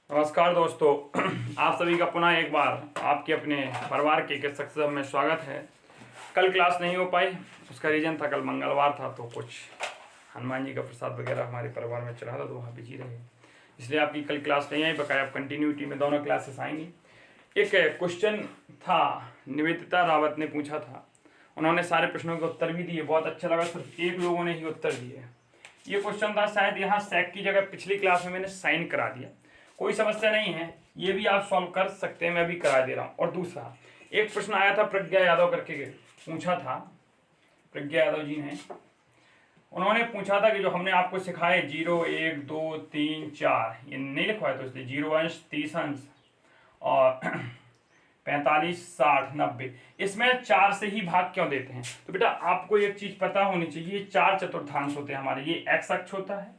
नमस्कार दोस्तों, आप सभी का पुनः एक बार आपके अपने परिवार के सक्सेस में स्वागत है। कल क्लास नहीं हो पाई, उसका रीज़न था कल मंगलवार था, तो कुछ हनुमान जी का प्रसाद वगैरह हमारे परिवार में चढ़ा था, तो वहाँ बिजी रहे, इसलिए आपकी कल क्लास नहीं आई। बकाया आप कंटिन्यूटी में दोनों क्लासेस आएंगी। एक क्वेश्चन था, निवेदिता रावत ने पूछा था, उन्होंने सारे प्रश्नों के उत्तर भी दिए, बहुत अच्छा लगा। सिर्फ एक लोगों ने ही उत्तर दिए। ये क्वेश्चन था, शायद यहाँ सेक की जगह पिछली क्लास में मैंने साइन करा दिया, कोई समस्या नहीं है, ये भी आप सॉल्व कर सकते हैं, मैं भी करा दे रहा हूँ। और दूसरा एक प्रश्न आया था, प्रज्ञा यादव करके पूछा था, प्रज्ञा यादव जी ने, उन्होंने पूछा था कि जो हमने आपको सिखाए 0, 1, 2, 3, 4, ये नहीं लिखवाया, तो इसलिए 0 अंश, 30 अंश और 45, 60, 90, इसमें 4 से ही भाग क्यों देते हैं? तो बेटा आपको एक चीज पता होनी चाहिए, 4 चतुर्थांश होते हैं हमारे। ये एक्स अक्ष होता है,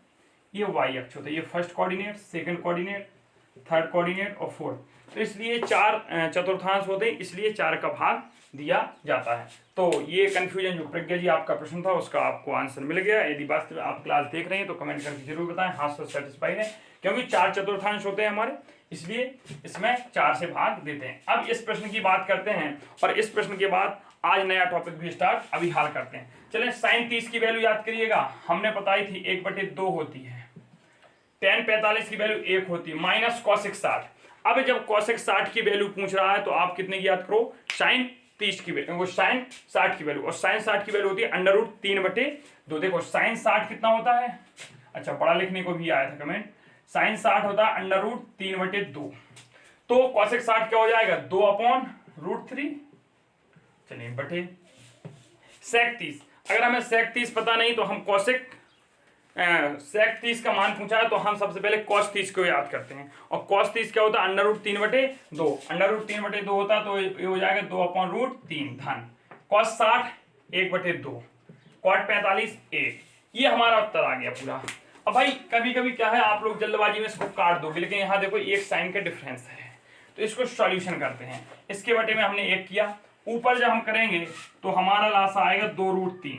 ये वाई अक्ष होता है, ये first coordinate, second coordinate, third coordinate और फोर्थ। तो इसलिए 4 चतुर्थांश होते हैं, इसलिए 4 का भाग दिया जाता है। तो ये कंफ्यूजन जो प्रज्ञा जी आपका प्रश्न था, उसका आपको आंसर मिल गया। यदि वास्तव में आप क्लास देख रहे हैं तो कमेंट करके जरूर बताएं हाँ सर सेटिस्फाइड है, क्योंकि 4 चतुर्थांश होते हैं हमारे, इसलिए इसमें 4 से भाग देते हैं। अब इस प्रश्न की बात करते हैं, और इस प्रश्न के बाद आज नया टॉपिक भी स्टार्ट अभी हाल करते हैं। चलें, साइन 30 की वैल्यू याद करिएगा, हमने बताई थी 1/2 होती है। tan 45 की वैल्यू 1 होती है, माइनस कॉसेक 60। अब जब कॉसेक 60 की वैल्यू पूछ रहा है तो आप कितने की याद करो, साइन 30 की वैल्यू, साइन 60 की वैल्यू, और साइन 60 की वैल्यू होती है √3/2। देखो साइन 60 कितना होता है, अच्छा पढ़ा लिखने को भी आया था कमेंट, साइन 60 होता है √3/2। तो कॉसेक 60 क्या हो जाएगा, 2/√3। चलिए बटे सेक 30। अगर हमें सेक 30 पता नहीं तो हम कॉसेक सेक 30 का मान पूछा है तो हम सबसे पहले कॉस 30 को याद करते हैं। और कॉस 30 क्या होता है, √3/2। √3/2 होता तो ये हो जाएगा 2/√3 धन कॉस 60 1/2, कॉट 45 1। ये हमारा उत्तर आ गया पूरा। अब भाई कभी कभी क्या है, आप लोग जल्दबाजी में इसको काट दोगे, लेकिन यहाँ देखो एक साइन का डिफरेंस है, तो इसको सॉल्यूशन करते हैं। इसके बटे में हमने 1 किया, ऊपर जब हम करेंगे तो हमारा लासा आएगा 2√3,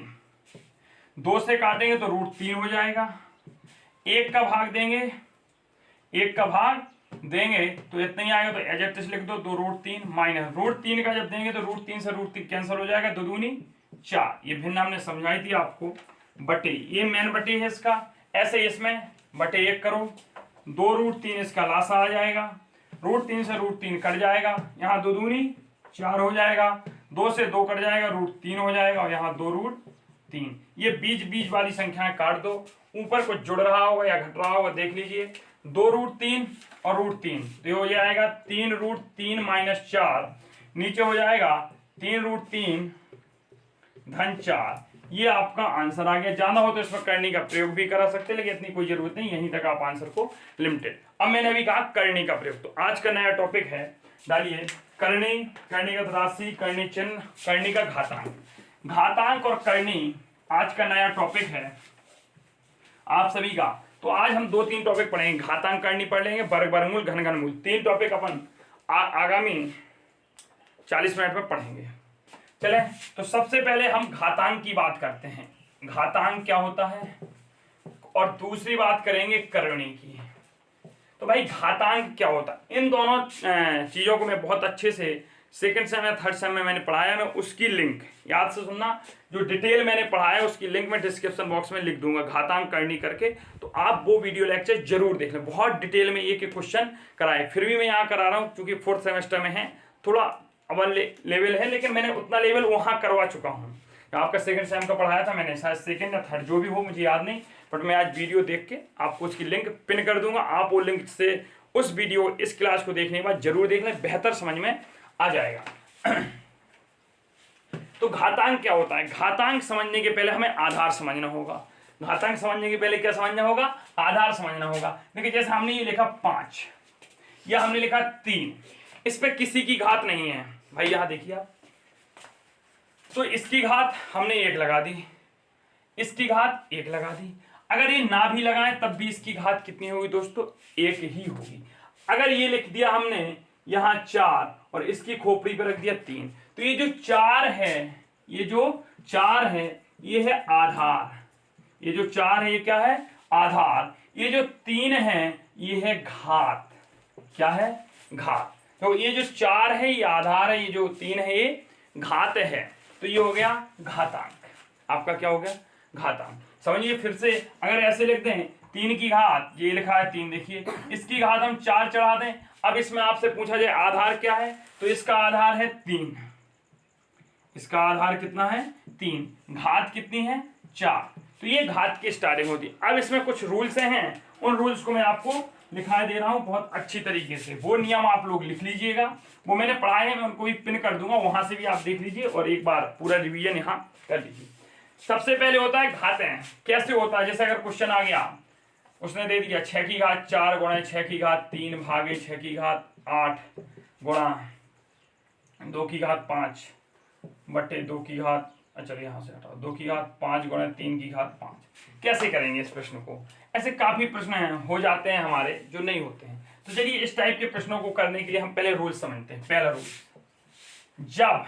2 से काटेंगे तो √3 हो जाएगा। 1 का भाग देंगे, 1 का भाग देंगे तो इतना ही आएगा, तो एज इट इज लिख दो 2√3 माइनस √3 का जब देंगे तो √3 से √3 कैंसिल हो जाएगा, 2 दूनी 4। ये भिन्न हमने समझाई थी आपको, बटे ये मेन बटे है इसका, ऐसे इसमें बटे 1 करो, 2√3 इसका लासा आ जाएगा, √3 से √3 कट जाएगा, यहाँ 2 दूनी 4 हो जाएगा, 2 से 2 कट जाएगा, √3 हो जाएगा, और यहाँ 2√3। ये बीच वाली संख्याएं काट दो, ऊपर कुछ जुड़ रहा होगा या घट रहा होगा देख लीजिए, 2√3 और √3, तो ये हो जाएगा 3√3 माइनस 4, नीचे हो जाएगा 3√3 धन 4। ये आपका आंसर आ गया। जाना हो तो इसमें करनी का प्रयोग भी करा सकते हैं, लेकिन इतनी कोई जरूरत नहीं, यहीं तक आप आंसर को लिमिटेड। अब मैंने अभी कहा करनी का प्रयोग, तो आज का नया टॉपिक है, डालिए करनी, करणीगत राशि, करनी चिन्ह, करनी का घातांक। घातांक और करनी आज का नया टॉपिक है आप सभी का। तो आज हम 2-3 टॉपिक पढ़ेंगे, घातांक करनी पढ़ लेंगे, वर्ग वर्गमूल, घन घनमूल, 3 टॉपिक अपन आगामी 40 मिनट में पढ़ेंगे। चले, तो सबसे पहले हम घातांक की बात करते हैं, घातांक क्या होता है, और दूसरी बात करेंगे करनी की। तो भाई घातांक क्या होता है, इन दोनों चीजों को मैं बहुत अच्छे से सेकंड सेम या थर्ड सेम में मैंने पढ़ाया, मैं उसकी लिंक याद से सुनना, जो डिटेल मैंने पढ़ाया उसकी लिंक मैं डिस्क्रिप्शन बॉक्स में लिख दूंगा, घातांक करनी करके, तो आप वो वीडियो लेक्चर जरूर देख लें। बहुत डिटेल में एक क्वेश्चन कराए, फिर भी मैं यहाँ करा रहा हूँ क्योंकि 4th सेमेस्टर में है, थोड़ा अवन लेवल है, लेकिन मैंने उतना लेवल वहाँ करवा चुका हूँ। आपका सेकंड सेम का पढ़ाया था मैंने, शायद सेकंड या थर्ड जो भी हो मुझे याद नहीं, बट मैं आज वीडियो देख के आपको उसकी लिंक पिन कर दूंगा, आप वो लिंक से उस वीडियो इस क्लास को देखने के बाद जरूर देख लें, बेहतर समझ में आ जाएगा। तो घातांक क्या होता है, घातांक समझने के पहले हमें आधार समझना होगा। घातांक समझने के पहले क्या समझना होगा, आधार समझना होगा। देखिए जैसे हमने ये लिखा 5 या हमने लिखा 3, इस पे किसी की घात नहीं है भाई, यहां देखिए आप, तो इसकी घात हमने 1 लगा दी, इसकी घात 1 लगा दी। अगर ये ना भी लगाएं तब भी इसकी घात कितनी होगी दोस्तों, 1 ही होगी। अगर ये लिख दिया हमने यहां 4 और इसकी खोपड़ी पर रख दिया 3, तो ये जो 4 है, ये जो 4 है ये है आधार, ये जो 4 है ये क्या है, आधार। ये जो 3 है ये है घात, क्या है? घात। तो ये जो 4 है ये आधार है, ये जो 3 है ये घात है, तो ये हो गया घातांक। आपका क्या हो गया? घातांक। समझिए फिर से, अगर ऐसे लिखते हैं 3 की घात, ये लिखा है 3, देखिए इसकी घात हम 4 चढ़ा दें। अब इसमें आपसे पूछा जाए आधार क्या है, तो इसका आधार है 3, इसका आधार कितना है? 3, घात कितनी है? 4। तो ये घात की स्टार्टिंग होती है। अब इसमें कुछ रूल्स हैं, उन रूल्स को मैं आपको दिखाई दे रहा हूं बहुत अच्छी तरीके से। वो नियम आप लोग लिख लीजिएगा, वो मैंने पढ़ाए हैं, मैं उनको भी पिन कर दूंगा, वहां से भी आप देख लीजिए और एक बार पूरा रिवीजन यहाँ कर लीजिए। सबसे पहले होता है घातें। कैसे होता है? जैसे अगर क्वेश्चन आ गया, उसने दे दिया 6 की घात 4 गुणा 6 की घात 3 भागे 6 की घात 8 गुणा 2 की घात 5 बटे 2 की घात, चलिए यहाँ से हटाओ, 2 की घात 5 गुणा 3 की घात 5। कैसे करेंगे इस प्रश्न को? ऐसे काफी प्रश्न हो जाते हैं हमारे जो नहीं होते हैं। तो चलिए इस टाइप के प्रश्नों को करने के लिए हम पहले रूल समझते हैं। पहला रूल, जब,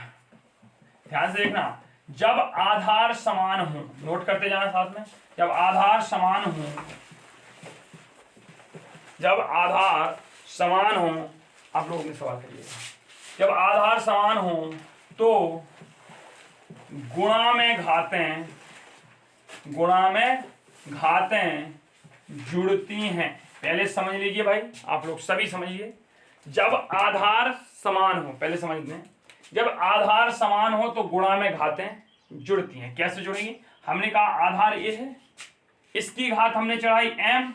ध्यान से देखना, जब आधार समान हो, नोट करते जाना साथ में, जब आधार समान हो, जब आधार समान हो, आप लोग अपने सवाल करिएगा, जब आधार समान हो तो गुणा में घातें, गुणा में घातें जुड़ती हैं। पहले समझ लीजिए भाई, आप लोग सभी समझिए, जब आधार समान हो, पहले समझ लें, जब आधार समान हो तो गुणा में घातें जुड़ती हैं। कैसे जुड़ेंगी? हमने कहा आधार ए है, इसकी घात हमने चढ़ाई m,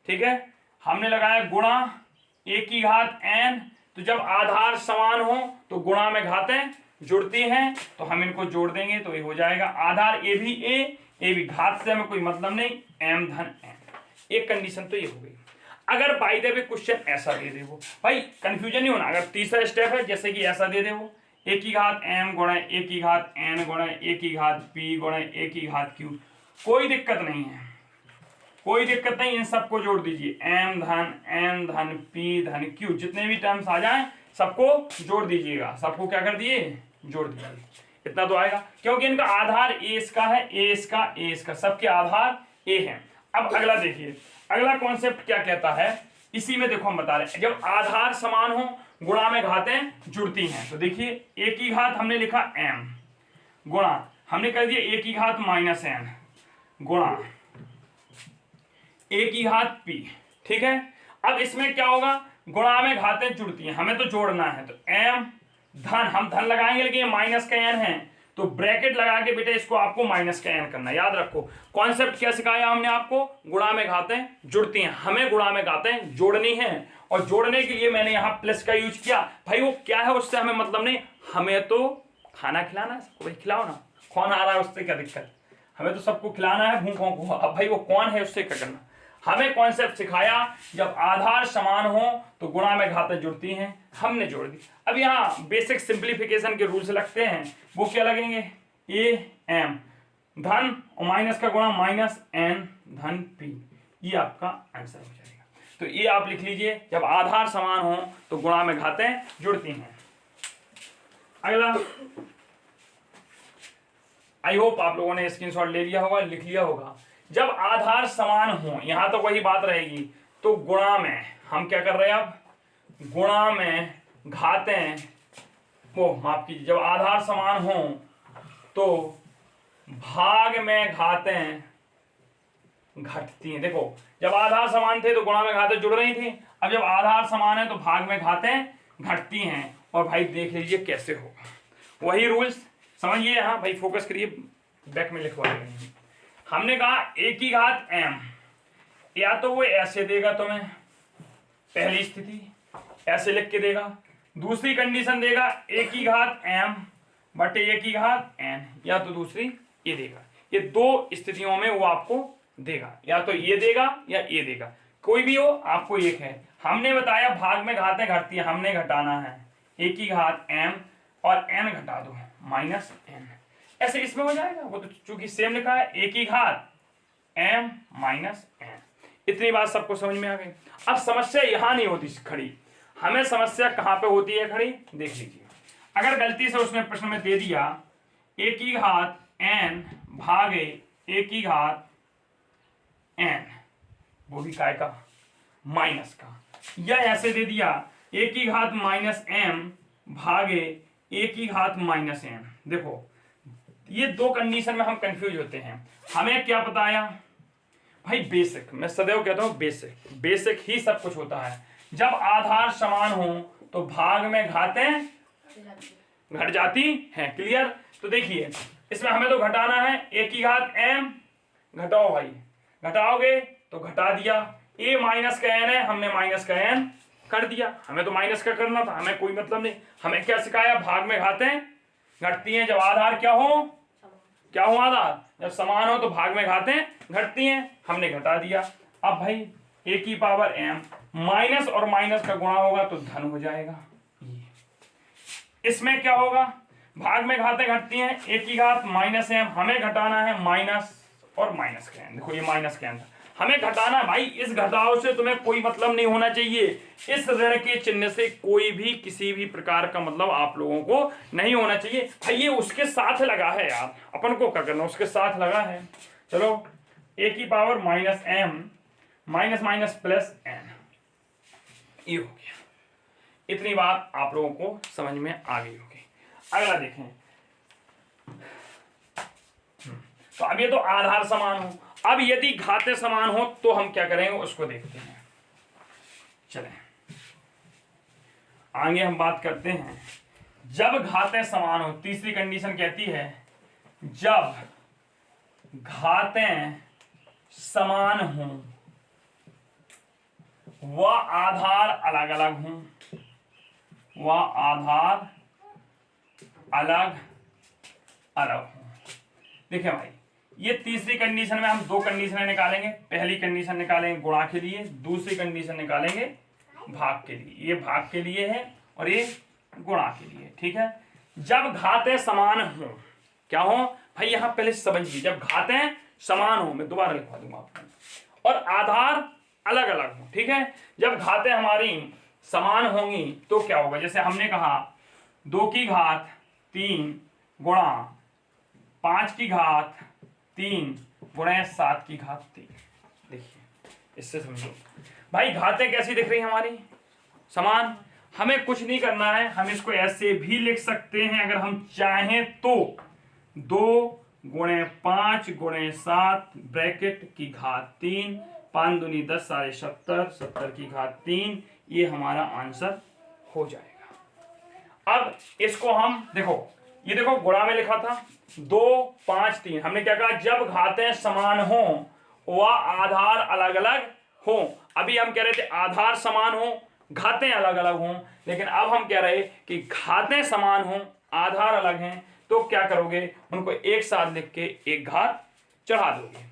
ठीक है, हमने लगाया गुणा a की घात n। तो जब आधार समान हो तो गुणा में घातें जुड़ती हैं, तो हम इनको जोड़ देंगे तो ये हो जाएगा आधार ए भी ए भी, घात से हमें कोई मतलब नहीं, m धन n। एक कंडीशन तो ये हो गई। अगर बाय द वे क्वेश्चन ऐसा दे दे, वो भाई कंफ्यूजन नहीं होना, अगर तीसरा स्टेप है जैसे कि ऐसा दे दे वो a की घात m गुणा a की घात n गुणा a की घात p गुणा a की घात q, कोई दिक्कत नहीं है, कोई दिक्कत नहीं, इन सबको जोड़ दीजिए, m धन n धन p धन q, जितने भी टर्म्स आ जाएं सबको जोड़ दीजिएगा। सबको क्या कर दिए? जोड़ दीजिए। इतना तो आएगा, क्योंकि इनका आधार ए इसका है, ए इसका, ए इसका, सबके आधार ए है। अब अगला देखिए, अगला कॉन्सेप्ट क्या कहता है, इसी में देखो हम बता रहे हैं, जब आधार समान हो गुणा में घातें जुड़ती हैं। तो देखिए a की घात हमने लिखा m गुणा, हमने कर दिया a की घात माइनस n गुणा a की घात p, ठीक है। अब इसमें क्या होगा? गुणा में घातें जुड़ती हैं, हमें तो जोड़ना है, तो m धन, हम धन लगाएंगे लेकिन ये माइनस का n है, तो ब्रैकेट लगा के बेटे इसको आपको माइनस का n करना। याद रखो कॉन्सेप्ट क्या सिखाया हमने आपको, गुणा में घातें जुड़ती हैं, हमें गुणा में घातें जोड़नी है, और जोड़ने के लिए मैंने यहाँ प्लस का यूज किया। भाई वो क्या है उससे हमें मतलब नहीं, हमें तो खाना खिलाना है सबको, भाई खिलाओ ना, कौन आ रहा है उससे क्या दिक्कत, हमें तो सबको खिलाना है भूखों को। अब भाई वो कौन है उससे क्या करना, हमें कॉन्सेप्ट सिखाया जब आधार समान हो तो गुणा में घातें जुड़ती हैं, हमने जोड़ दी। अब यहाँ बेसिक सिंप्लीफिकेशन के रूल्स लगते हैं, वो क्या लगेंगे, ए एम धन और माइनस का गुणा माइनस एन धन पी, ये आपका आंसर हो जाएगा। तो ये आप लिख लीजिए, जब आधार समान हो तो गुणा में घातें जुड़ती हैं। अगला, आई होप आप लोगों ने स्क्रीनशॉट ले लिया होगा, लिख लिया होगा। जब आधार समान हो, यहां तो वही बात रहेगी, तो गुणा में हम क्या कर रहे हैं, अब गुणा में घातें, वो माफ कीजिए, जब आधार समान हो तो भाग में घातें घटती हैं। देखो जब आधार समान थे तो गुणा में घातें जुड़ रही थी, अब जब आधार समान है तो भाग में घातें घटती हैं। और भाई देख लीजिए कैसे होगा, वही रूल्स समझिए। यहाँ भाई फोकस करिए, बैक में लिखवा रहे हैं। हमने कहा a की घात m, या तो वो ऐसे देगा तुम्हें, पहली स्थिति ऐसे लिख के देगा, दूसरी कंडीशन देगा a की घात m बटे a की घात n, या तो दूसरी ये देगा। ये दो स्थितियों में वो आपको देगा, या तो ये देगा या ये देगा, कोई भी हो आपको एक है। हमने बताया भाग में घातें घटती है, हमने घटाना है a की घात m और n घटा दो माइनस n, ऐसे इसमें हो जाएगा। वो तो चूंकि सेम लिखा है a की घात m माइनस n। इतनी बात सबको समझ में आ गई। अब समस्या यहां नहीं होती खड़ी, हमें समस्या कहां पे होती है खड़ी, देख लीजिए। अगर गलती से उसने प्रश्न में दे दिया a की घात n भागे a की घात n, वो भी काय का माइनस का, या ऐसे दे दिया a की घात माइनस m भागे a की घात माइनस m। देखो ये दो कंडीशन में हम कंफ्यूज होते हैं। हमें क्या पता आया भाई, बेसिक, मैं सदैव कहता हूं बेसिक, बेसिक ही सब कुछ होता है। जब आधार समान हो तो भाग में घातें घट जाती हैं। क्लियर? तो देखिए इसमें हमें तो घटाना है, a की घात m घटाओ भाई, घटाओगे तो घटा दिया, a माइनस का n है, हमने माइनस का n कर दिया। हमें तो माइनस का करना था, हमें कोई मतलब नहीं। हमें क्या सिखाया, भाग में घातें घटती हैं जब आधार क्या हो, क्या हो आधार, जब समान हो तो भाग में घातें घटती हैं, हमने घटा दिया। अब भाई a की पावर m, माइनस और माइनस का गुणा होगा तो धन हो जाएगा। इसमें क्या होगा, भाग में घातें घटती हैं, a की घात माइनस m, हमें घटाना है माइनस और माइनस का n। देखो ये माइनस का n था, हमें घटाना भाई। इस घटाव से तुम्हें कोई मतलब नहीं होना चाहिए, इस ऋण के चिन्ह से कोई भी किसी भी प्रकार का मतलब आप लोगों को नहीं होना चाहिए भाई। ये उसके साथ लगा है यार, अपन को क्या करना, उसके साथ लगा है। चलो a की power minus m minus minus plus n, ये हो गया। इतनी बात आप लोगों को समझ में आ गई होगी। अगला देखें, तो अब ये तो आधार समान हो, अब यदि घातें समान हो तो हम क्या करेंगे उसको देखते हैं। चलें आगे हम बात करते हैं। जब घातें समान हो, तीसरी कंडीशन कहती है जब घातें समान हो व आधार अलग अलग हों, व आधार अलग अलग हों। देखिए भाई ये तीसरी कंडीशन में हम दो कंडीशनें निकालेंगे। पहली कंडीशन निकालेंगे गुणा के लिए, दूसरी कंडीशन निकालेंगे भाग के लिए। ये भाग के लिए है और ये गुणा के लिए, ठीक है। जब घातें समान हो, क्या हो भाई, यहां पहले समझिए, जब घातें समान हो, मैं दोबारा लिखवा दूंगा आपको, और आधार अलग अलग हो, ठीक है। जब घातें हमारी समान होंगी तो क्या होगा, जैसे हमने कहा 2 की घात 3 गुणा 5 की घात 3 गुणा 7 की घात 3। देखिए इससे समझो भाई, घातें कैसी दिख रही हमारी, समान। हमें कुछ नहीं करना है, हम इसको ऐसे भी लिख सकते हैं अगर हम चाहें तो, 2 गुणे 5 गुणे 7 ब्रैकेट की घात 3, 5 दूनी 10 साढ़े 70, 70 की घात 3, ये हमारा आंसर हो जाएगा। अब इसको हम देखो, ये देखो गुणा में लिखा था 2 5 3, हमने क्या कहा, जब घातें समान हो व आधार अलग अलग हो। अभी हम कह रहे थे आधार समान हो घातें अलग अलग हों, लेकिन अब हम कह रहे कि घातें समान हो आधार अलग हैं, तो क्या करोगे, उनको एक साथ लिख के एक घात चढ़ा दोगे।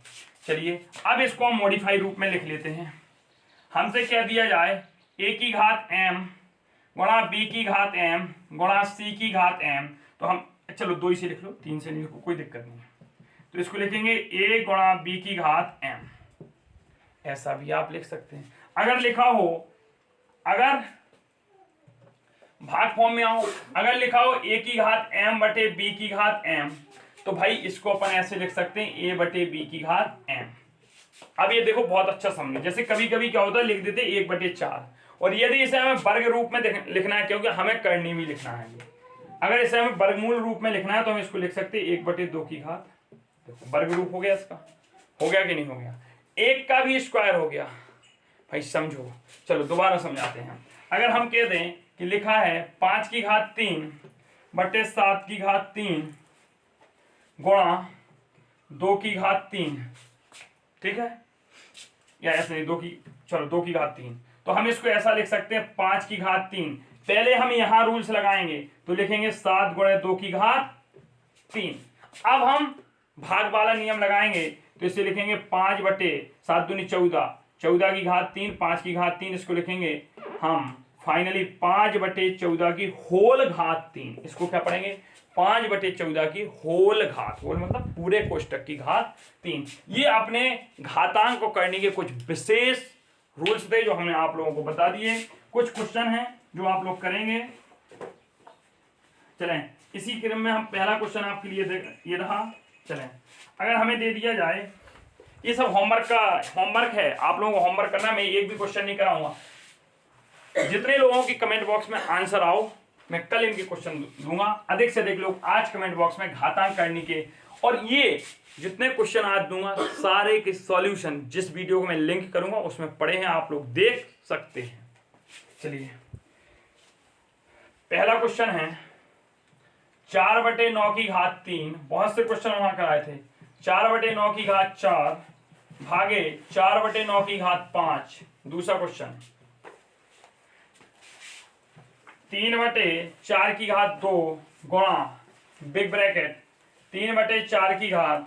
चलिए अब इसको हम मॉडिफाई रूप में लिख लेते हैं। हमसे कह दिया जाए a की घात m गुणा b की घात m गुणा c की घात m, तो हम चलो 2 ही से लिख लो, 3 से नहीं लिखो, कोई दिक्कत नहीं है। तो इसको लिखेंगे a गुणा b की घात m, ऐसा भी आप लिख सकते हैं। अगर लिखा हो, अगर भाग फॉर्म में आओ, अगर लिखा हो a की घात m बटे b की घात m, तो भाई इसको अपन ऐसे लिख सकते हैं a बटे b की घात m। अब ये देखो बहुत अच्छा समझो, जैसे कभी कभी क्या होता है लिख देते 1/4, और यदि इसे हमें वर्ग रूप में लिखना है, क्योंकि हमें करनी भी लिखना है, अगर इसे हमें वर्गमूल रूप में लिखना है तो हम इसको लिख सकते हैं 1/2 की घात। देखो वर्ग रूप हो गया, इसका हो गया कि नहीं हो गया, 1 का भी स्क्वायर हो गया भाई, समझो। चलो दोबारा समझाते हैं। अगर हम कह दें कि लिखा है 5 की घात 3 बटे 7 की घात 3 गुणा 2 की घात 3, ठीक है, या ऐसे नहीं 2 की, चलो 2 की घात 3, तो हम इसको ऐसा लिख सकते हैं 5 की घात 3। पहले हम यहां रूल्स लगाएंगे तो लिखेंगे 7 गुणे 2 की घात 3। अब हम भाग वाला नियम लगाएंगे तो इसे लिखेंगे 5 बटे 7 दूनी 14, 14 की घात 3, 5 की घात 3, इसको लिखेंगे हम फाइनली 5 बटे 14 की होल घात 3। इसको क्या पढ़ेंगे, 5 बटे 14 की होल घात, होल मतलब पूरे कोष्टक की घात 3। ये अपने घातांक को करने के कुछ विशेष रूल्स थे जो हमने आप लोगों को बता दिए। कुछ क्वेश्चन हैं जो आप लोग करेंगे। चलें इसी क्रम में हम पहला क्वेश्चन आपके लिए ये रहा। चलें, अगर हमें दे दिया जाए ये सब होमवर्क है, आप लोगों को होमवर्क करना है। मैं एक भी क्वेश्चन नहीं कराऊंगा। जितने लोगों की कमेंट बॉक्स में आंसर आओ, मैं कल इनके क्वेश्चन दूंगा। अधिक से अधिक लोग आज कमेंट बॉक्स में घातांक करने के, और ये जितने क्वेश्चन आज दूंगा सारे के सॉल्यूशन जिस वीडियो को मैं लिंक करूंगा उसमें पड़े हैं, आप लोग देख सकते हैं। चलिए, पहला क्वेश्चन है 4/9 बहुत से क्वेश्चन वहां कराए थे। 4/9 भागे 4/9 दूसरा क्वेश्चन 3/4 गुणा बिग ब्रैकेट 3/4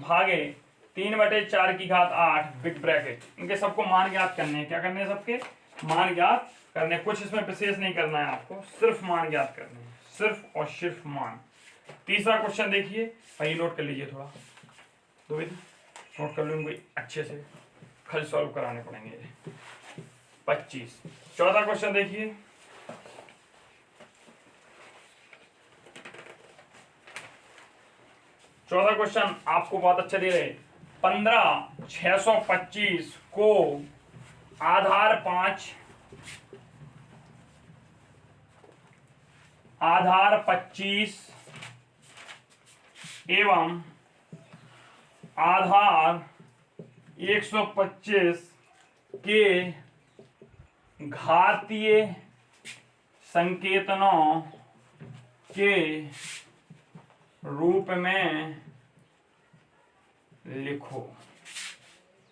भागे 3/4 बिग ब्रैकेट। इनके सबको मान ज्ञात करने हैं। क्या करने हैं? सबके मान ज्ञात करने। कुछ इसमें विशेष नहीं करना है आपको, सिर्फ मान ज्ञात करने हैं, सिर्फ और सिर्फ मान। तीसरा क्वेश्चन देखिए भाई, नोट कर लीजिए, थोड़ा दो नोट कर लूंगी अच्छे से, कल सॉल्व कराने पड़ेंगे 25। चौथा क्वेश्चन देखिए, चौथा क्वेश्चन आपको बहुत अच्छा दे रहे। 15,625 को आधार 25 एवं आधार 125 के घातीय संकेतनों के रूप में लिखो।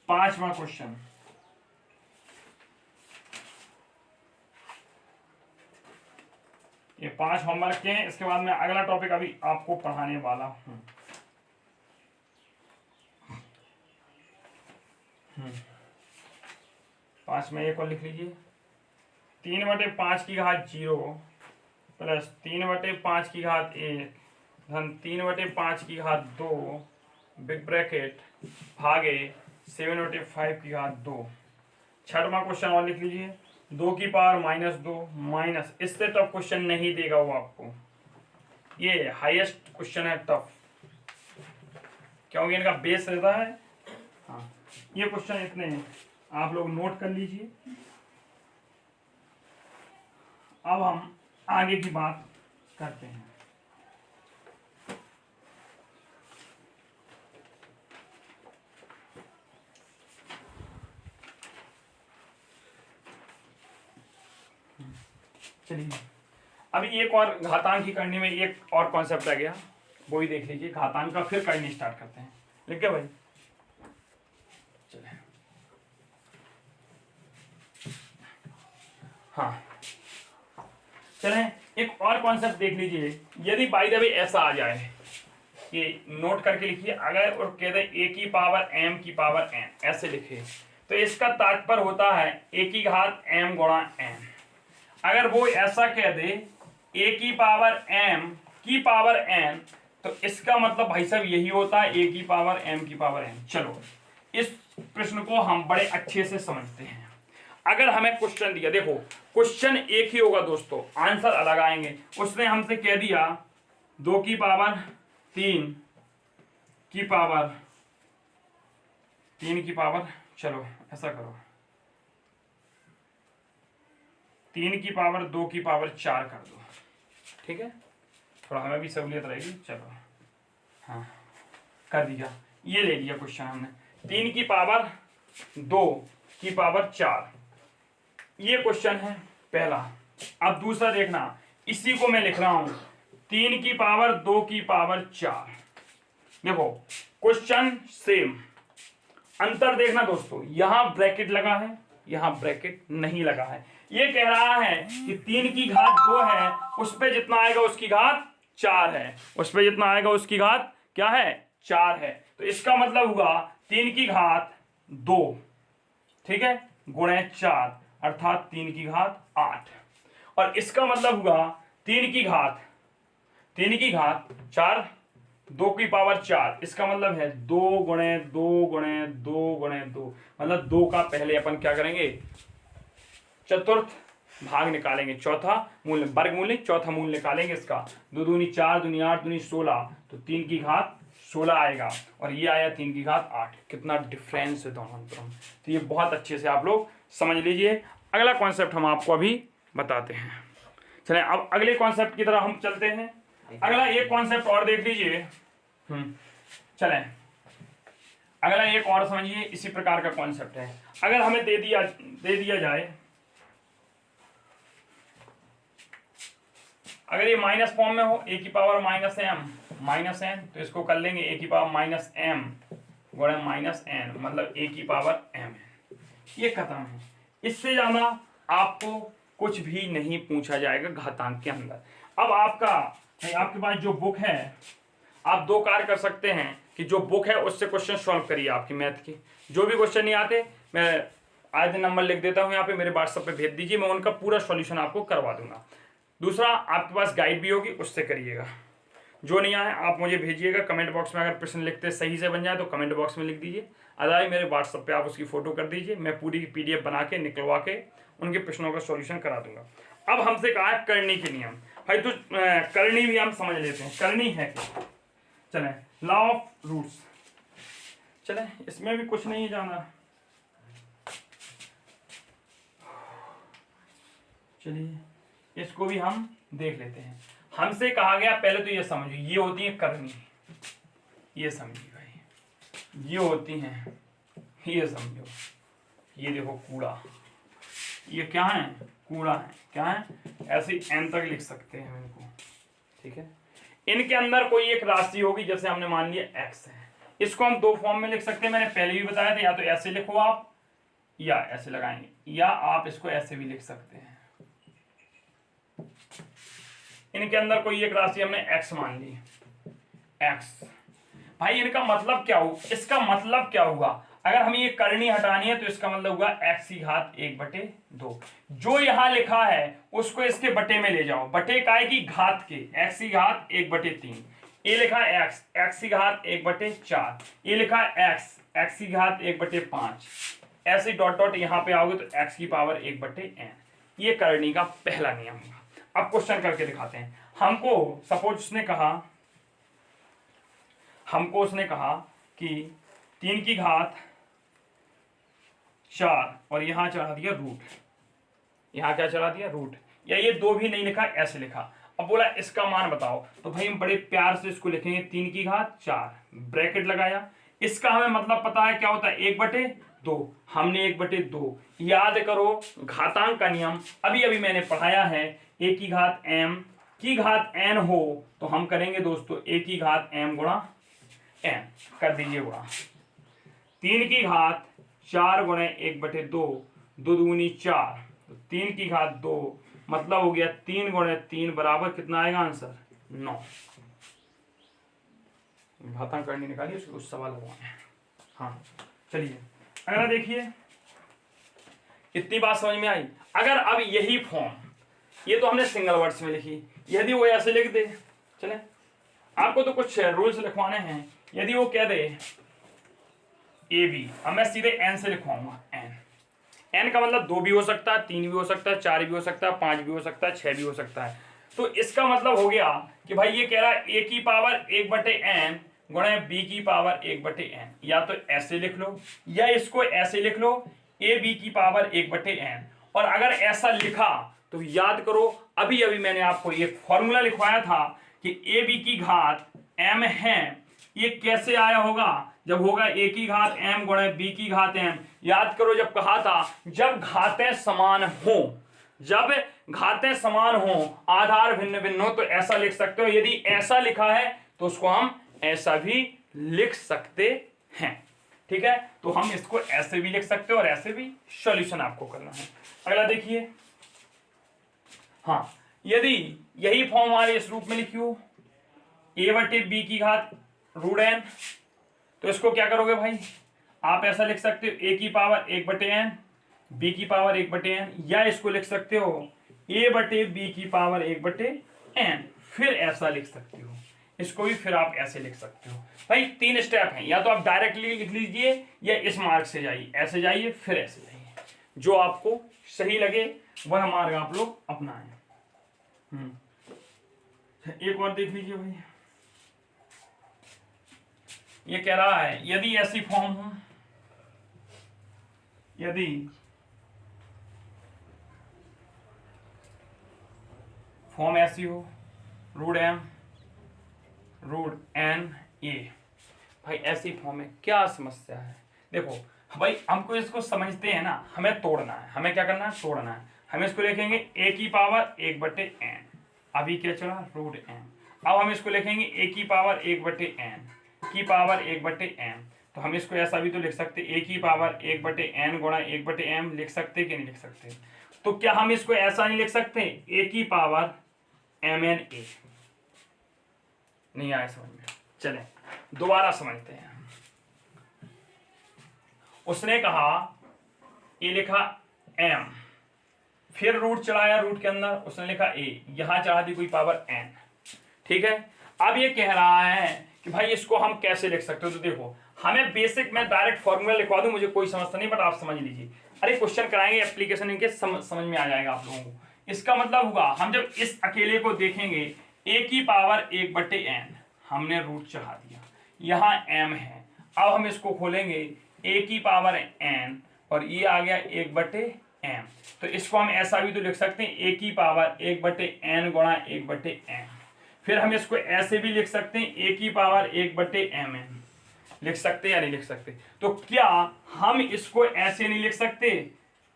पांचवा क्वेश्चन, ये 5 होमवर्क के हैं। इसके बाद मैं अगला टॉपिक अभी आपको पढ़ाने वाला हूं। 5 में एक और लिख लीजिए। 3/5 प्लस 3/5 धन 3/5 बिग ब्रैकेट भागे 7/5 छठवां क्वेश्चन और लिख लीजिए। 2 माइनस, इससे टफ क्वेश्चन नहीं देगा वो आपको, ये हाईएस्ट क्वेश्चन है टफ, क्योंकि इनका बेस रहता है। हाँ, ये क्वेश्चन इतने हैं, आप लोग नोट कर लीजिए। अब हम आगे की बात करते हैं। चलिए, अभी एक और घातांक की करने में एक और कॉन्सेप्ट आ गया, वो ही देख लीजिए। घातांक का फिर करनी स्टार्ट करते हैं। लिख गया भाई? चलिए, हाँ चलें, एक और कॉन्सेप्ट देख लीजिए। यदि बाय द वे ऐसा आ जाए कि नोट करके लिखिए, अगर और कह दे a की पावर m की पावर n, ऐसे लिखे, तो इसका तात्पर्य होता है a की घात m गुणा n। अगर वो ऐसा कह दे a की पावर m की पावर n, तो इसका मतलब भाई साहब यही होता है a की पावर m की पावर n। चलो, इस प्रश्न को हम बड़े अच्छे से समझते हैं। अगर हमें क्वेश्चन दिया, देखो क्वेश्चन एक ही होगा दोस्तों, आंसर अलग आएंगे। उसने हमसे कह दिया 2 की पावर 3 की पावर 3 की पावर, चलो ऐसा करो 3 की पावर 2 की पावर 4 कर दो, ठीक है, थोड़ा हमें भी सहूलियत रहेगी। चलो हाँ, कर दिया, ये ले लिया क्वेश्चन हमने। 3 की पावर 2 की पावर 4, ये क्वेश्चन है पहला। अब दूसरा देखना, इसी को मैं लिख रहा हूं 3 की पावर 2 की पावर 4। देखो क्वेश्चन सेम, अंतर देखना दोस्तों, यहां ब्रैकेट लगा है, यहां ब्रैकेट नहीं लगा है। ये कह रहा है कि 3 की घात 2 है, उस पे जितना आएगा उसकी घात 4 है, उस पे जितना आएगा उसकी घात क्या है? 4 है। तो इसका मतलब हुआ 3 की घात 2, ठीक है, गुणे 4, अर्थात 3 की घात 8। और इसका मतलब हुआ 3 की घात 4, 2 की पावर 4, इसका मतलब है 2 गुणे 2 गुणे 2 गुणे 2, मतलब 2 का पहले अपन क्या करेंगे? चतुर्थ भाग निकालेंगे, चौथा मूल्य, वर्ग मूल्य, चौथा मूल्य निकालेंगे इसका। 2 दूनी 4, दूनी 8, दूनी 16, तो 3 की घात 16 आएगा और ये आया 3 की घात 8। कितना डिफरेंस है दोनों अंतरों में। तो ये बहुत अच्छे से आप लोग समझ लीजिए। अगला कॉन्सेप्ट हम आपको अभी बताते हैं। चलें अब अगले कॉन्सेप्ट की तरफ हम चलते हैं। अगला एक कॉन्सेप्ट और देख लीजिए। चलें अगला एक और समझिए, इसी प्रकार का कॉन्सेप्ट है। अगर हमें दे दिया जाए, अगर ये माइनस फॉर्म में हो, ए की power minus m minus n, तो इसको कर लेंगे ए की पावर माइनस एम गुणा माइनस एन, मतलब ए की पावर एम है। ये खत्म है। इससे ज्यादा आपको कुछ भी नहीं पूछा जाएगा घातांक के अंदर। अब आपके पास जो बुक है, आप दो कार्य कर सकते हैं कि जो बुक है उससे क्वेश्चन सॉल्व करिए आपकी मैथ के। जो भी क्वेश्चन नहीं आते, मैं आए दिन नंबर लिख देता हूँ यहाँ पे, मेरे व्हाट्सएप पे भेज दीजिए, मैं उनका पूरा सॉल्यूशन आपको करवा दूंगा। दूसरा, आपके पास गाइड भी होगी, उससे करिएगा। जो नहीं आए आप मुझे भेजिएगा कमेंट बॉक्स में। अगर प्रश्न लिखते सही से बन जाए तो कमेंट बॉक्स में लिख दीजिए, अदाई मेरे व्हाट्सएप पे आप उसकी फोटो कर दीजिए, मैं पूरी PDF बना के निकलवा के उनके प्रश्नों का सॉल्यूशन करा दूंगा। अब हमसे कहा है करनी के नियम। भाई तो करनी भी हम समझ लेते हैं, करनी है क्या। चलें लॉ ऑफ रूट्स, चलें इसमें भी कुछ नहीं जाना। चलिए इसको भी हम देख लेते हैं। हमसे कहा गया, पहले तो ये समझो, ये होती है करनी, ये समझिए भाई, ये होती हैं, ये समझो, ये देखो कूड़ा, ये क्या है, कूड़ा है, क्या है, ऐसे n तक लिख सकते हैं इनको, ठीक है। इनके अंदर कोई एक राशि होगी, जैसे हमने मान लिया x है, इसको हम दो फॉर्म में लिख सकते हैं। मैंने पहले भी बताया था, या तो ऐसे लिखो आप, या ऐसे लगाएंगे, या आप इसको ऐसे भी लिख सकते हैं। इनके अंदर कोई एक राशि हमने x मान ली, x। भाई इनका मतलब क्या हो, इसका मतलब क्या हुआ, अगर हमें ये करनी हटानी है तो इसका मतलब हुआ x की घात 1/2। जो यहां लिखा है उसको इसके बटे में ले जाओ, बटे काय की घात के, x की घात 1/3। ये लिखा है x की घात 1/4, ये लिखा है x की घात 1/5। ऐसे डॉट डॉट यहां पे आओगे तो x की पावर 1/n। ये करनी का पहला नियम हुआ। अब क्वेश्चन करके दिखाते हैं। हमको सपोज उसने कहा कि 3 की घात 4 और यहां चढ़ा दिया रूट, यहां क्या चढ़ा दिया, रूट, या ये दो भी नहीं लिखा, ऐसे लिखा। अब बोला इसका मान बताओ, तो भाई हम बड़े प्यार से इसको लिखेंगे 3 की घात 4, ब्रैकेट लगाया। इसका हमें मतलब पता है क्या होता है, 1/2। हमने 1/2, याद करो घातांक का नियम अभी अभी मैंने पढ़ाया है। a की घात m की घात n हो तो हम करेंगे दोस्तों a की घात m गुणा n, कर दीजिए गुणा 3 की घात 4 गुणे 1/2, 2 दूनी 4, 3 की घात 2, मतलब हो गया 3 गुणे 3 बराबर कितना आएगा आंसर, 9। घातांक करनी निकालिए, उसको कुछ सवाल लगवाना है। हाँ चलिए अगला देखिए, इतनी बात समझ में आई। अगर अब यही फॉर्म, ये तो हमने सिंगल वर्ड्स में लिखी, यदि वो ऐसे लिख दे, चले आपको तो कुछ रूल्स लिखवाने हैं। यदि वो कह दे ए बी, अब मैं सीधे n से लिखवाऊंगा, n का मतलब 2 भी हो सकता है, 3 भी हो सकता है, 4 भी हो सकता है, 5 भी हो सकता है, 6 भी हो सकता है। तो इसका मतलब हो गया कि भाई ये कह रहा है a की पावर 1/n गुणे b की पावर 1/n, या तो ऐसे लिख लो या इसको ऐसे लिख लो, a b की पावर 1/n। और अगर ऐसा लिखा तो याद करो अभी अभी मैंने आपको एक फॉर्मूला लिखवाया था कि a b की घात m है। ये कैसे आया होगा, जब होगा a की घात m गुणे b की घात m। याद करो जब कहा था जब घातें समान हो, जब घातें समान हो, आधार भिन्न भिन्न हो, तो ऐसा लिख सकते हो। यदि ऐसा लिखा है तो उसको हम ऐसा भी लिख सकते हैं, ठीक है। तो हम इसको ऐसे भी लिख सकते हो और ऐसे भी, सॉल्यूशन आपको करना है। अगला देखिए, हाँ यदि यही फॉर्म हमारे इस रूप में लिखी हो a/b की घात √n, तो इसको क्या करोगे भाई, आप ऐसा लिख सकते हो a की पावर 1/n, b की पावर 1/n, या इसको लिख सकते हो a/b की पावर 1/n, फिर ऐसा लिख सकते हो। इसको भी फिर आप ऐसे लिख सकते हो। भाई 3 स्टेप हैं, या तो आप डायरेक्टली लिख लीजिए या इस मार्ग से जाइए, ऐसे जाइए फिर ऐसे जाइए, जो आपको सही लगे वह मार्ग आप लोग अपनाएं। एक और देख लीजिए भाई, ये कह रहा है यदि ऐसी फॉर्म हो, यदि फॉर्म ऐसी हो root m root n a, भाई ऐसी फॉर्म में क्या समस्या है? देखो भाई हमको इसको समझते हैं ना, हमें तोड़ना है, हमें क्या करना है? तोड़ना है। हम इसको लिखेंगे ए की पावर 1/n, अभी क्या चला? Root n. अब हम इसको लिखेंगे ए की पावर 1/n की पावर 1/m, तो हम इसको ऐसा भी तो लिख सकते, ए की पावर 1/n गुणा 1/m लिख सकते कि नहीं लिख सकते? तो क्या हम इसको ऐसा नहीं लिख सकते ए की पावर mna? नहीं आया समझ में? चले दोबारा समझते हैं। उसने कहा ए लिखा m, फिर रूट चढ़ाया रूट के अंदर, उसने लिखा a, यहां चाह दी कोई पावर n, ठीक है। अब ये कह रहा है कि भाई इसको हम कैसे लिख सकते हो? तो देखो हमें बेसिक, मैं डायरेक्ट फॉर्मूला लिखवा दूं, मुझे कोई समस्या नहीं, बट आप समझ लीजिए। अरे क्वेश्चन कराएंगे एप्लीकेशन इनके समझ में आ जाएगा आप लोगों को। इसका मतलब होगा हम जब इस अकेले को देखेंगे a की पावर 1/n, हमने रूट चढ़ा दिया, यहाँ m है। अब हम इसको खोलेंगे a की पावर n और ये आ गया 1/m, तो इसको हम ऐसा भी तो लिख सकते हैं a की पावर 1/n गुणा 1/m। फिर हम इसको ऐसे भी लिख सकते हैं a की पावर 1/mn, लिख सकते या नहीं लिख सकते? तो क्या हम इसको ऐसे नहीं लिख सकते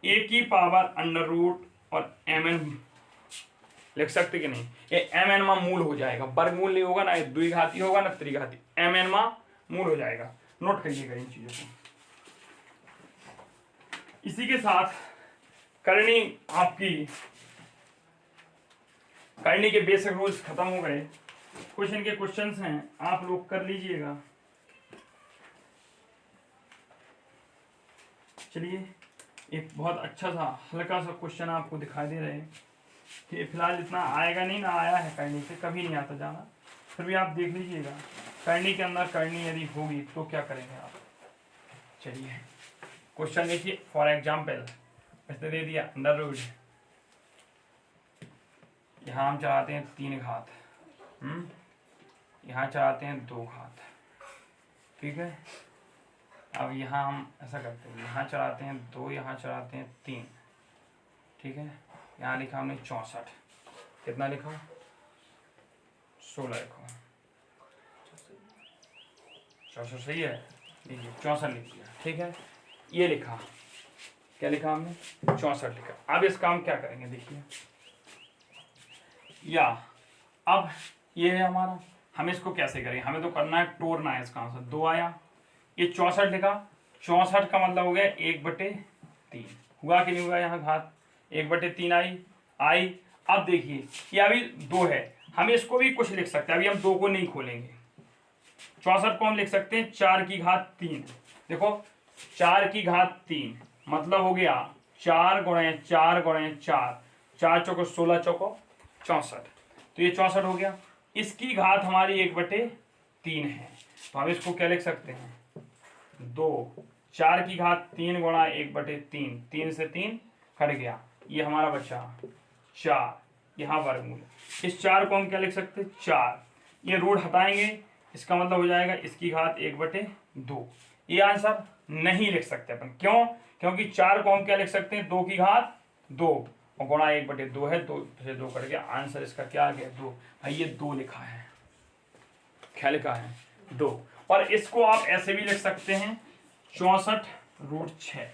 a की पावर अंडर रूट और mn लिख सकते कि नहीं? ये mn मा मूल हो जाएगा, वर्गमूल नहीं होगा ना, ये द्विघाती होगा ना त्रिघाती, mn मा मूल हो जाएगा। नोट करिएगा इन चीजों को। इसी के साथ करनी आपकी करनी के बेसिक रूल्स खत्म हो गए। कुछ इनके क्वेश्चंस हैं, आप लोग कर लीजिएगा। चलिए एक बहुत अच्छा सा हल्का सा क्वेश्चन आपको दिखाई दे रहे हैं कि फिलहाल इतना आएगा नहीं ना, आया है करनी से, कभी नहीं आता जाना, फिर भी आप देख लीजिएगा करनी के अंदर करनी यदि होगी तो क्या करेंगे आप। चलिए क्वेश्चन देखिए, फॉर एग्जाम्पल इसने दे दिया अंडर रूट, यहाँ हम चलाते हैं 3 घात, यहाँ चलाते हैं 2 घात, ठीक है। अब यहाँ हम ऐसा करते हैं, यहाँ चलाते हैं 2, यहाँ चलाते हैं 3, ठीक है। यहाँ लिखा हमने 64, कितना लिखा? 16 लिखा, 64 सही है, लीजिए 64 लिख दिया, ठीक है। ये लिखा, क्या लिखा हमने? 64 लिखा। अब इसका हम क्या करेंगे देखिए, या अब ये है हमारा, हम इसको कैसे करेंगे? हमें तो करना है, तोड़ना है इसका आंसर। 2 आया, ये 64 लिखा, 64 का मतलब हो गया 1/3, हुआ कि नहीं हुआ? यहाँ घात 1/3 आई। अब देखिए ये अभी 2 है, हम इसको भी कुछ लिख सकते हैं, अभी हम 2 को नहीं खोलेंगे। 64 को हम लिख सकते हैं 4 की घात 3, देखो 4 की घात 3 मतलब हो गया 4 गुणे 4 गुणे 4, 4 चौको 16 चौको 64, तो ये 64 हो गया। इसकी घात हमारी 1/3 है, तो हम इसको क्या लिख सकते हैं? 2, 4 की घात 3 गुणा 1/3, 3 से 3 कट गया, ये हमारा बचा 4, यहाँ वर्गमूल। इस 4 को हम क्या लिख सकते हैं? 4, ये रूट हटाएंगे, इसका मतलब हो जाएगा इसकी घात 1/2। ये आंसर नहीं लिख सकते अपन, क्यों? क्योंकि 4 को हम क्या लिख सकते हैं? 2 की घात 2 और गुणा 1/2 है, 2 से 2 कट गया, आंसर इसका क्या आ गया? 2। भाई ये 2 लिखा है, क्या लिखा है? 2। और इसको आप ऐसे भी लिख सकते हैं 64√6,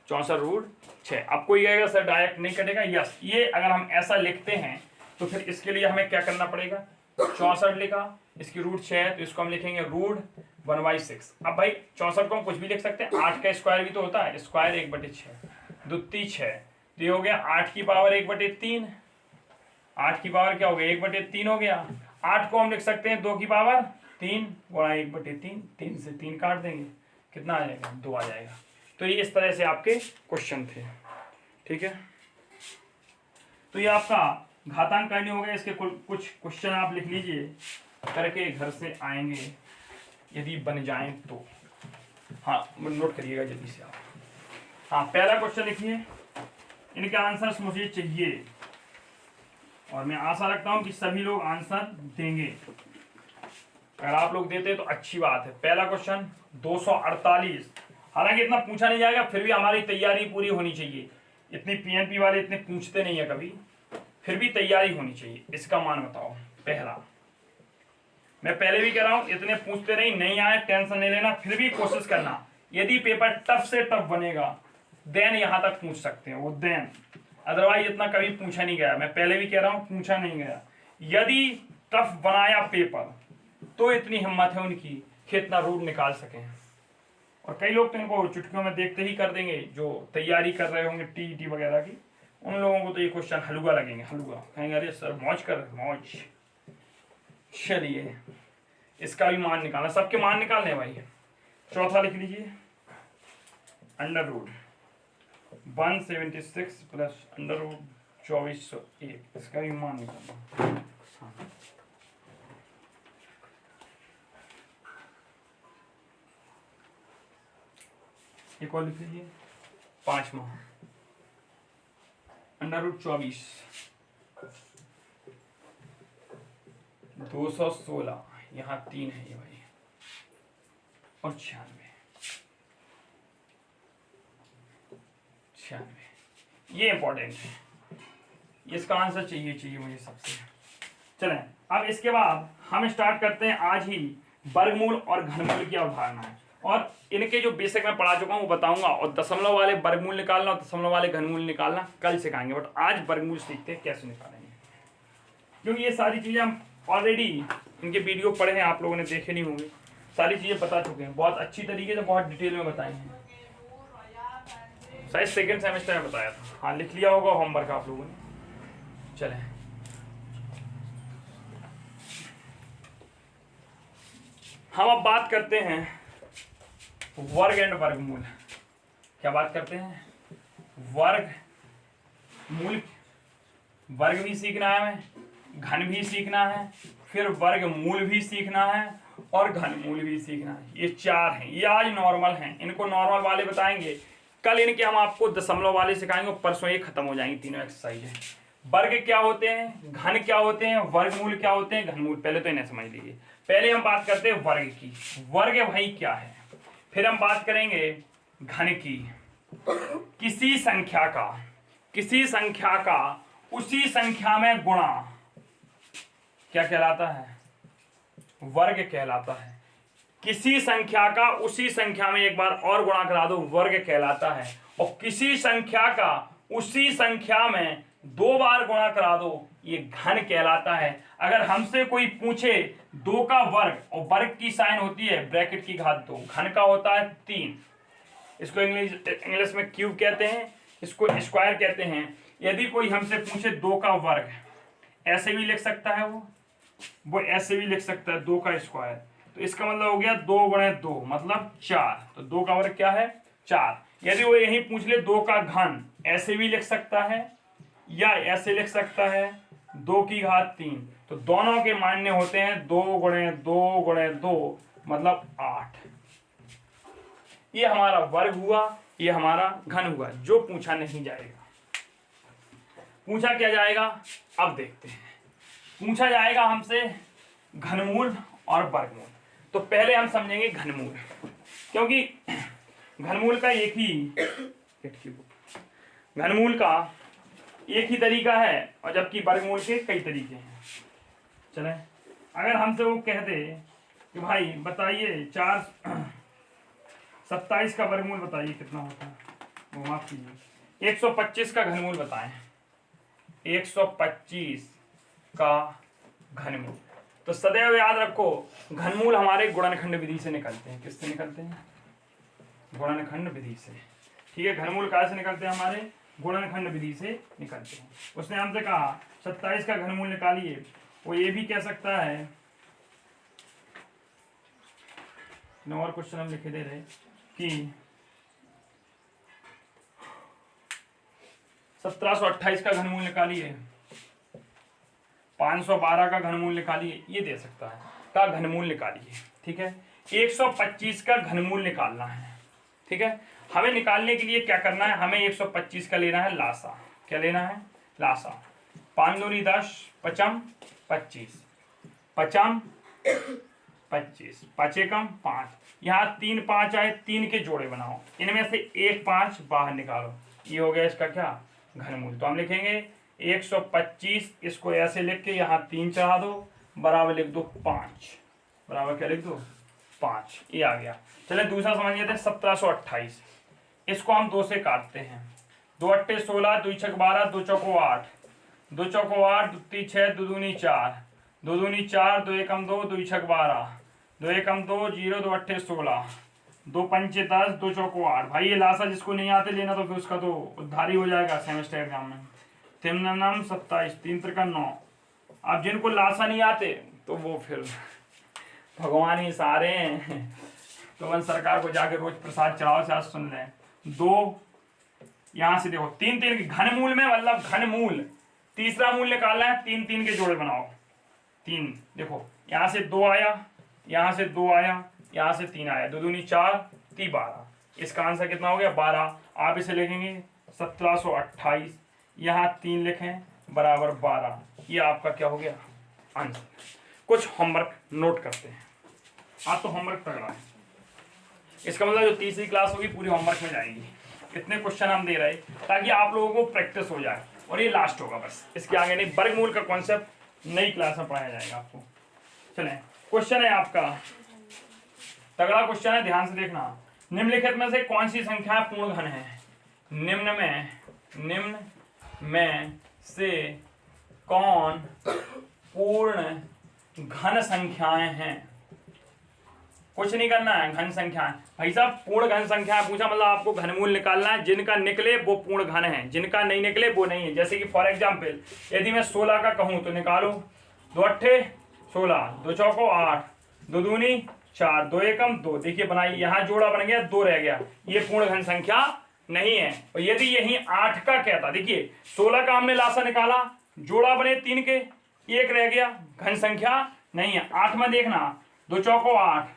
64√6। आपको ये कहेगा सर डायरेक्ट नहीं कटेगा, यस, ये अगर हम ऐसा लिखते हैं तो फिर इसके लिए हमें क्या करना पड़ेगा? 64 लिखा, इसकी रूट 6 है, तो इसको हम लिखेंगे रूट 1/6। अब भाई 64 को हम कुछ भी लिख सकते हैं, 8 का स्क्वायर भी तो होता है, स्क्वायर 1/6, दुत्ती 6, तो ये हो गया 8 की पावर 1/3, 8 की पावर क्या हो गया? 1/3 हो गया। 8 को हम लिख सकते हैं 2 की पावर 3 गुणा 1/3, 3 से 3 काट देंगे, कितना आ जाएगा? 2 आ जाएगा। तो ये इस तरह से आपके क्वेश्चन थे, ठीक है। तो ये आपका घातांक करनी हो गया, इसके कुछ क्वेश्चन आप लिख लीजिए, करके घर से आएंगे यदि बन जाएं तो। हाँ नोट करिएगा जल्दी से आप। हाँ पहला क्वेश्चन लिखिए, इनके आंसर्स मुझे चाहिए और मैं आशा रखता हूं कि सभी लोग आंसर देंगे। अगर आप लोग देते तो अच्छी बात है। पहला क्वेश्चन 248, हालांकि इतना पूछा नहीं जाएगा, फिर भी हमारी तैयारी पूरी होनी चाहिए। इतनी पीएनपी वाले इतने पूछते नहीं है कभी, फिर भी तैयारी होनी चाहिए। इसका मान बताओ। पहला, मैं पहले भी कह रहा हूं, इतने पूछते नहीं आए टेंशन नहीं लेना, फिर भी कोशिश करना। यदि पेपर टफ से टफ बनेगा देन यहां तक पूछ सकते हैं वो, देन अदरवाइज इतना कभी पूछा नहीं गया। मैं पहले भी कह रहा हूं, पूछा नहीं गया। यदि टफ बनाया पेपर तो इतनी हिम्मत है उनकी कि इतना रूट निकाल सकें। और कई लोग तो इनको चुटकियों में देखते ही कर देंगे, जो तैयारी कर रहे होंगे टीईटी वगैरह की, उन लोगों को तो ये क्वेश्चन हलुआ लगेंगे, हलुआ कहेंगे अरे सर मौज कर मौज। चलिए इसका भी मान निकालना, सबके मान निकालने भाई। चौथा लिख लीजिए, under root 176 plus under root 2401, इसका भी मान निकालना। हाँ। एक और लिख लीजिए, पांचवा अंडर रूट 24 216, यहाँ 3 है ये भाई, और 96, ये इंपॉर्टेंट है। इसका आंसर चाहिए मुझे सबसे। चलें अब इसके बाद हम स्टार्ट करते हैं आज ही वर्गमूल और घनमूल की अवधारणा है, और इनके जो बेसिक मैं पढ़ा चुका हूँ वो बताऊंगा, और दशमलव वाले वर्गमूल निकालना और दशमलव वाले घनमूल निकालना कल सिखाएंगे, बट आज वर्गमूल सीखते हैं कैसे निकालेंगे, क्योंकि ये सारी चीज़ें हम ऑलरेडी इनके वीडियो पढ़े हैं, आप लोगों ने देखे नहीं होंगे, सारी चीज़ें बता चुके हैं बहुत अच्छी तरीके से, बहुत डिटेल में बताई हैं। शायद सेकेंड सेमेस्टर में बताया था, हाँ लिख लिया होगा होमवर्क आप लोगों ने। चलें हम अब बात करते हैं वर्ग एंड वर्गमूल। क्या बात करते हैं? वर्ग मूल, वर्ग भी सीखना है हमें, घन भी सीखना है, फिर वर्गमूल भी सीखना है और घनमूल भी सीखना है। ये चार हैं, ये आज नॉर्मल हैं, इनको नॉर्मल वाले बताएंगे, कल इनके हम आपको दशमलव वाले सिखाएंगे, परसों ये खत्म हो जाएंगी तीनों एक्सरसाइज। वर्ग क्या होते हैं, घन क्या होते हैं, वर्गमूल क्या होते हैं, घनमूल, पहले तो इन्हें समझ लीजिए। पहले हम बात करते हैं वर्ग की, वर्ग भाई क्या है, फिर हम बात करेंगे घन की, किसी संख्या का उसी संख्या में गुणा क्या कहलाता है, वर्ग कहलाता है। किसी संख्या का उसी संख्या में एक बार और गुणा करा दो, वर्ग कहलाता है। और किसी संख्या का उसी संख्या में 2 बार गुणा करा दो, ये घन कहलाता है। अगर हमसे कोई पूछे 2 का वर्ग, और वर्ग की साइन होती है ब्रैकेट की घात 2, घन का होता है 3, इसको इंग्लिश में क्यूब कहते हैं, इसको स्क्वायर कहते हैं। यदि कोई हमसे पूछे 2 का वर्ग, ऐसे भी लिख सकता है वो ऐसे भी लिख सकता है 2 का स्क्वायर, तो इसका मतलब हो गया 2 गुणे 2 मतलब 4, तो 2 का वर्ग क्या है 4। यदि वो यही पूछ ले 2 का घन, ऐसे भी लिख सकता है या ऐसे लिख सकता है 2 की घात 3, तो दोनों के मान्य होते हैं 2 गुणे 2 गुणे 2 मतलब 8। ये हमारा वर्ग हुआ, ये हमारा घन हुआ, जो पूछा नहीं जाएगा। पूछा क्या जाएगा अब देखते हैं। पूछा जाएगा हमसे घनमूल और वर्गमूल। तो पहले हम समझेंगे घनमूल, क्योंकि घनमूल का एक ही तरीका है, और जबकि वर्गमूल के कई तरीके हैं। चलें अगर हमसे वो कहते कि भाई बताइए 27 का वर्गमूल बताइए कितना होता है, वो माफ कीजिए 125 का घनमूल बताएं, 125 का घनमूल। तो सदैव याद रखो घनमूल हमारे गुणनखंड विधि से निकलते हैं। किससे निकलते हैं? गुणनखंड विधि से। ठीक है, घनमूल कहाँ से निकलते हैं? हमारे गुणनखंड विधि से निकलते हैं। उसने हमसे कहा 27 का घनमूल निकालिए, वो ये भी कह सकता है, और क्वेश्चन हम लिखे दे रहे कि 1728 का घनमूल निकालिए, 512 का घनमूल निकालिए, ये दे सकता है, का घनमूल निकालिए। ठीक है, 125 का घनमूल निकालना है। ठीक है, हमें निकालने के लिए क्या करना है, हमें 125 का लेना है लासा। क्या लेना है? लासा। 5 दूनी 10, पचम 25, पचम 25, 5 एकम 5, यहाँ 3 5 आए, 3 के जोड़े बनाओ, इनमें से एक 5 बाहर निकालो, ये हो गया इसका क्या घनमूल। तो हम लिखेंगे 125, इसको ऐसे लिख के यहाँ 3 चढ़ा दो, बराबर लिख दो 5, बराबर क्या लिख दो 5, ये आ गया। चले दूसरा समझ लेते हैं 1728, इसको हम 2 से काटते हैं, 2 अट्ठे 16, 2 छक 12, 2 चौको 8, 2 चौको 8, 2 ती 6, 2 दूनी 4, 2 दूनी 4, 2 एकम 2, 2 छक 12, 2 एकम 2 0, 2 अट्ठे 16, 2 पंचे 10, 2 चौको 8। भाई ये लासा जिसको नहीं आते लेना तो फिर उसका तो उद्धारी हो जाएगा सेमेस्टर एग्जाम में। तिमनम 27, 3 त्रिका 9। अब जिनको लासा नहीं आते तो वो फिर भगवान ही सारे हैं, तो वन सरकार को जाके रोज प्रसाद चढ़ाओ से आज सुन लें। 2 यहाँ से देखो 3 3 के घनमूल में, मतलब घनमूल तीसरा मूल निकालना है, 3 3 के जोड़े बनाओ। 3 देखो यहाँ से 2 आया, यहाँ से 2 आया, यहाँ से 3 आया, 2 दूनी 4, 3 12, इसका आंसर कितना हो गया 12। आप इसे लिखेंगे 1728, यहाँ 3 लिखें बराबर 12, ये आपका क्या हो गया आंसर। कुछ होमवर्क नोट करते हैं, आज तो होमवर्क तगड़ा है, इसका मतलब जो तीसरी क्लास होगी पूरी होमवर्क में जाएगी। इतने क्वेश्चन हम दे रहे ताकि आप लोगों को प्रैक्टिस हो जाए, और ये लास्ट होगा बस, इसके आगे नहीं। वर्गमूल का कॉन्सेप्ट नई क्लास में पढ़ाया जाएगा आपको। चलें, क्वेश्चन है आपका, तगड़ा क्वेश्चन है, ध्यान से देखना। निम्नलिखित में से कौन सी संख्या पूर्ण घन है? निम्न में से कौन पूर्ण घन संख्याएं हैं? कुछ नहीं करना है, घन संख्याएं। भाई साहब पूर्ण घन संख्या पूछा मतलब आपको घनमूल निकालना है, जिनका निकले वो पूर्ण घन है, जिनका नहीं निकले वो नहीं है। जैसे कि फॉर एग्जांपल यदि मैं 16 का कहूं तो निकालो, 2 अट्ठे 16, 2 चौको 8, 2 दूनी 4, 2 एकम 2, देखिए बनाइए, यहाँ जोड़ा बन गया, 2 रह गया, ये पूर्ण घन संख्या नहीं है। और यदि यही 8 का कहता, देखिए 16 का हमने लासा निकाला, जोड़ा बने 3 के, 1 रह गया, घन संख्या नहीं है। 8 में देखना, 2 चौको 8,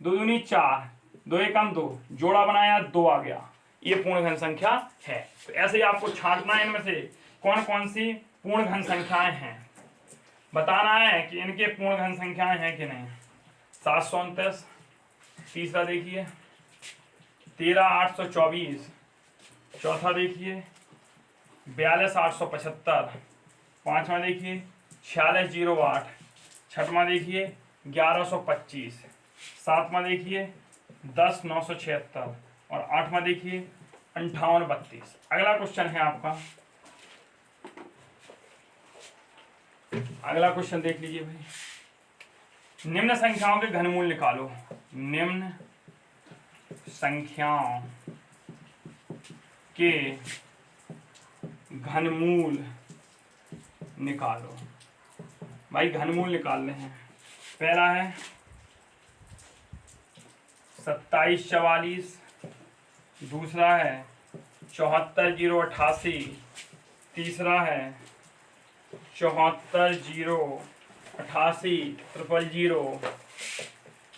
2 दूनी 4, 2 एकम 2, जोड़ा बनाया 2 आ गया, ये पूर्ण घन संख्या है। तो ऐसे ही आपको छांटना है, इनमें से कौन कौन सी पूर्ण घन संख्याएं हैं, बताना है कि इनके पूर्ण घन संख्याएं हैं कि नहीं। 729, तीसरा देखिए 13824, चौथा देखिए 42875, पांचवा देखिए 4608, छठवां देखिए 1125, सातवां देखिए 10976 और आठवां देखिए 5832। अगला क्वेश्चन है आपका, अगला क्वेश्चन देख लीजिए भाई। निम्न संख्याओं के घनमूल निकालो, निम्न संख्याओं के घनमूल निकालो। भाई घनमूल निकालने हैं, पहला है 2744, दूसरा है 74088, तीसरा है 74088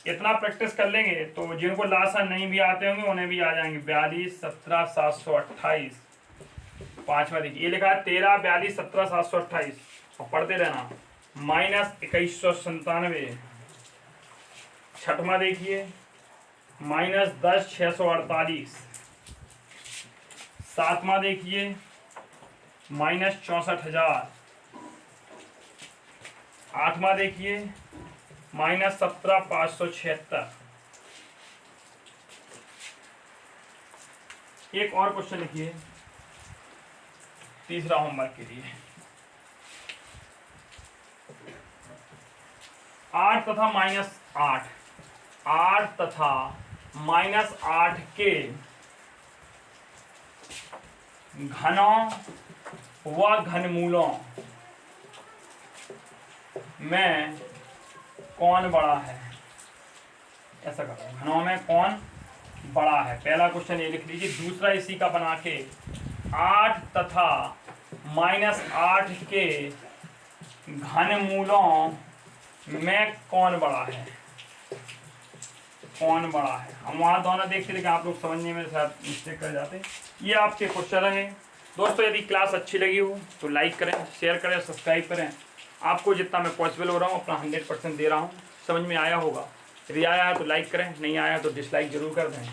इतना प्रैक्टिस कर लेंगे तो जिनको लासा नहीं भी आते होंगे उन्हें भी आ जाएंगे। 42 17 728, पांचवा देखिए ये लिखा है 13 42 17 728 और पढ़ते रहना, -2197, छठवा देखिए -10 648, सातवां देखिए -64000, आठवां देखिए -17 576। एक और क्वेश्चन लिखिए तीसरा होमवर्क के लिए। 8 तथा -8, 8 तथा -8 के घनों व घनमूलों में कौन बड़ा है? ऐसा करो, घनों में कौन बड़ा है, पहला क्वेश्चन ये लिख लीजिए। दूसरा इसी का बना के 8 तथा -8 के घनमूलों में कौन बड़ा है, कौन बड़ा है। हम वहाँ दोनों देखते थे कि आप लोग समझने में शायद मिस्टेक कर जाते। ये आपके क्वेश्चन रहे दोस्तों। यदि क्लास अच्छी लगी हो तो लाइक करें, शेयर करें, सब्सक्राइब करें। आपको जितना मैं पॉसिबल हो रहा हूँ अपना 100% दे रहा हूँ। समझ में आया होगा। यदि आया है तो लाइक करें, नहीं आया तो डिसलाइक जरूर कर दें।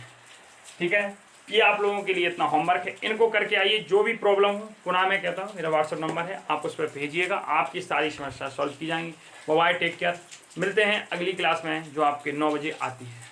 ठीक है, ये आप लोगों के लिए इतना होमवर्क है, इनको करके आइए। जो भी प्रॉब्लम हो, पुनः मैं कहता हूँ मेरा व्हाट्सएप नंबर है, आप उस पर भेजिएगा, आपकी सारी समस्या सॉल्व की जाएंगी। Bye, take care. मिलते हैं अगली क्लास में जो आपके 9 बजे आती है।